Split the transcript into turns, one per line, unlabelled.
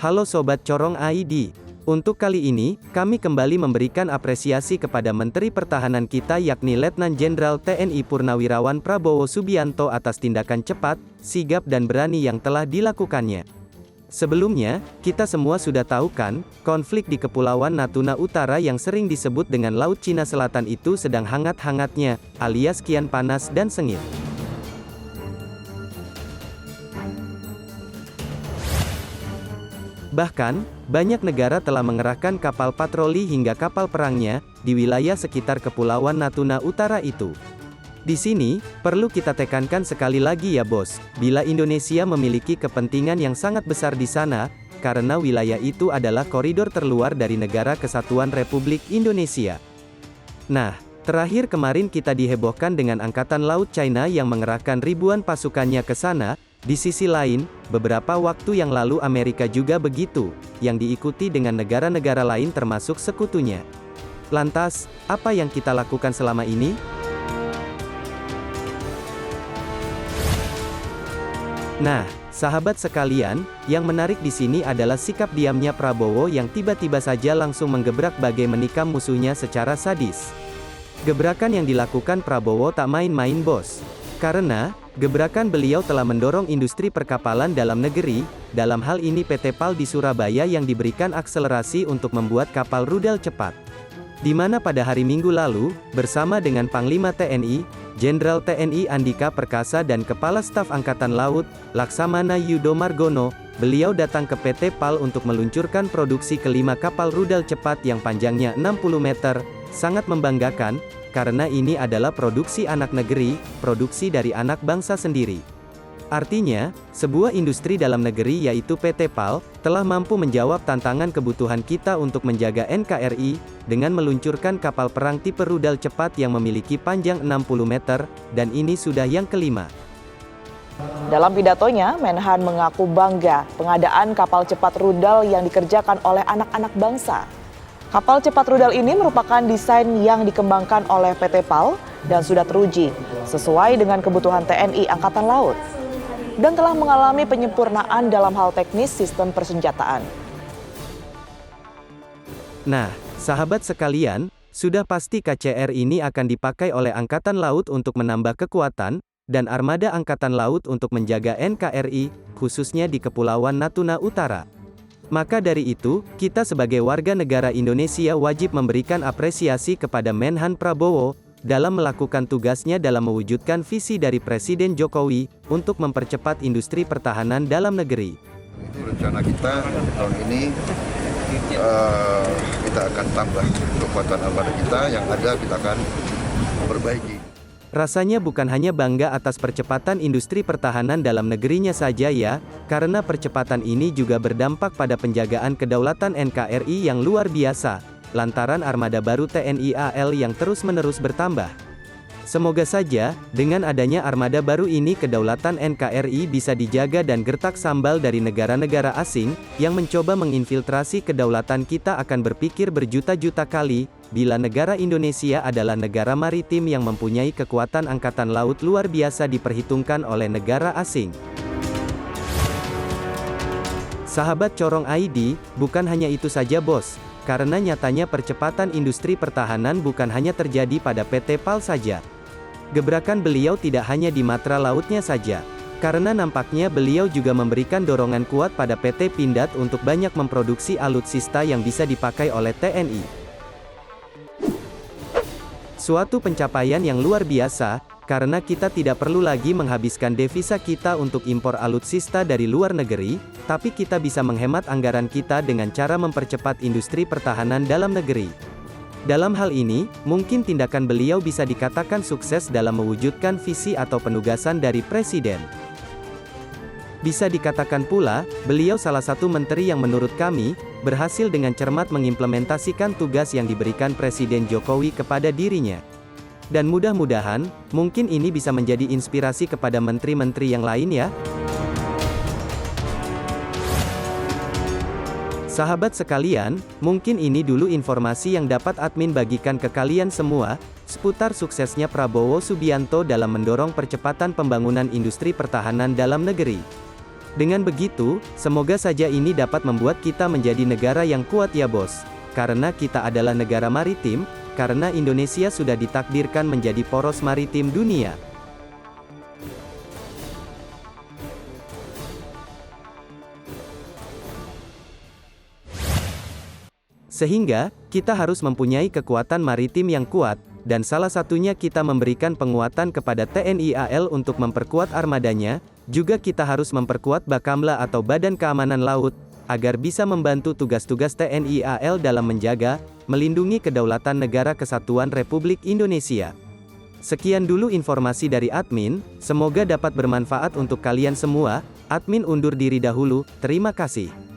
Halo Sobat Corong ID. Untuk kali ini, kami kembali memberikan apresiasi kepada Menteri Pertahanan kita yakni Letnan Jenderal TNI Purnawirawan Prabowo Subianto atas tindakan cepat, sigap dan berani yang telah dilakukannya. Sebelumnya, kita semua sudah tahu kan, konflik di Kepulauan Natuna Utara yang sering disebut dengan Laut Cina Selatan itu sedang hangat-hangatnya, alias kian panas dan sengit. Bahkan, banyak negara telah mengerahkan kapal patroli hingga kapal perangnya, di wilayah sekitar Kepulauan Natuna Utara itu. Di sini, perlu kita tekankan sekali lagi ya bos, bila Indonesia memiliki kepentingan yang sangat besar di sana, karena wilayah itu adalah koridor terluar dari Negara Kesatuan Republik Indonesia. Nah, terakhir kemarin kita dihebohkan dengan Angkatan Laut China yang mengerahkan ribuan pasukannya ke sana. Di sisi lain, beberapa waktu yang lalu Amerika juga begitu, yang diikuti dengan negara-negara lain termasuk sekutunya. Lantas, apa yang kita lakukan selama ini? Nah, sahabat sekalian, yang menarik di sini adalah sikap diamnya Prabowo yang tiba-tiba saja langsung menggebrak bagai menikam musuhnya secara sadis. Gebrakan yang dilakukan Prabowo tak main-main bos. Karena, gebrakan beliau telah mendorong industri perkapalan dalam negeri, dalam hal ini PT PAL di Surabaya yang diberikan akselerasi untuk membuat kapal rudal cepat. Di mana pada hari Minggu lalu, bersama dengan Panglima TNI, Jenderal TNI Andika Perkasa dan Kepala Staf Angkatan Laut, Laksamana Yudo Margono, beliau datang ke PT PAL untuk meluncurkan produksi kelima kapal rudal cepat yang panjangnya 60 meter, sangat membanggakan, karena ini adalah produksi anak negeri, produksi dari anak bangsa sendiri. Artinya, sebuah industri dalam negeri yaitu PT PAL, telah mampu menjawab tantangan kebutuhan kita untuk menjaga NKRI, dengan meluncurkan kapal perang tipe rudal cepat yang memiliki panjang 60 meter, dan ini sudah yang kelima.
Dalam pidatonya, Menhan mengaku bangga pengadaan kapal cepat rudal yang dikerjakan oleh anak-anak bangsa. Kapal cepat rudal ini merupakan desain yang dikembangkan oleh PT PAL dan sudah teruji sesuai dengan kebutuhan TNI Angkatan Laut dan telah mengalami penyempurnaan dalam hal teknis sistem persenjataan.
Nah, sahabat sekalian, sudah pasti KCR ini akan dipakai oleh Angkatan Laut untuk menambah kekuatan, dan armada Angkatan Laut untuk menjaga NKRI, khususnya di Kepulauan Natuna Utara. Maka dari itu, kita sebagai warga negara Indonesia wajib memberikan apresiasi kepada Menhan Prabowo, dalam melakukan tugasnya dalam mewujudkan visi dari Presiden Jokowi, untuk mempercepat industri pertahanan dalam negeri.
Rencana kita tahun ini, kita akan tambah kekuatan armada kita, yang ada kita akan perbaiki.
Rasanya bukan hanya bangga atas percepatan industri pertahanan dalam negerinya saja ya, karena percepatan ini juga berdampak pada penjagaan kedaulatan NKRI yang luar biasa, lantaran armada baru TNI AL yang terus-menerus bertambah. Semoga saja, dengan adanya armada baru ini kedaulatan NKRI bisa dijaga dan gertak sambal dari negara-negara asing, yang mencoba menginfiltrasi kedaulatan kita akan berpikir berjuta-juta kali, bila negara Indonesia adalah negara maritim yang mempunyai kekuatan angkatan laut luar biasa diperhitungkan oleh negara asing. Sahabat Corong ID, bukan hanya itu saja bos, karena nyatanya percepatan industri pertahanan bukan hanya terjadi pada PT PAL saja. Gebrakan beliau tidak hanya di matra lautnya saja, karena nampaknya beliau juga memberikan dorongan kuat pada PT Pindad untuk banyak memproduksi alutsista yang bisa dipakai oleh TNI. Suatu pencapaian yang luar biasa, karena kita tidak perlu lagi menghabiskan devisa kita untuk impor alutsista dari luar negeri, tapi kita bisa menghemat anggaran kita dengan cara mempercepat industri pertahanan dalam negeri. Dalam hal ini, mungkin tindakan beliau bisa dikatakan sukses dalam mewujudkan visi atau penugasan dari Presiden. Bisa dikatakan pula, beliau salah satu menteri yang menurut kami, berhasil dengan cermat mengimplementasikan tugas yang diberikan Presiden Jokowi kepada dirinya. Dan mudah-mudahan, mungkin ini bisa menjadi inspirasi kepada menteri-menteri yang lain ya. Sahabat sekalian, mungkin ini dulu informasi yang dapat admin bagikan ke kalian semua, seputar suksesnya Prabowo Subianto dalam mendorong percepatan pembangunan industri pertahanan dalam negeri. Dengan begitu, semoga saja ini dapat membuat kita menjadi negara yang kuat ya bos. Karena kita adalah negara maritim, karena Indonesia sudah ditakdirkan menjadi poros maritim dunia. Sehingga, kita harus mempunyai kekuatan maritim yang kuat, dan salah satunya kita memberikan penguatan kepada TNI AL untuk memperkuat armadanya, juga kita harus memperkuat Bakamla atau Badan Keamanan Laut, agar bisa membantu tugas-tugas TNI AL dalam menjaga, melindungi kedaulatan negara kesatuan Republik Indonesia. Sekian dulu informasi dari admin, semoga dapat bermanfaat untuk kalian semua. Admin undur diri dahulu, terima kasih.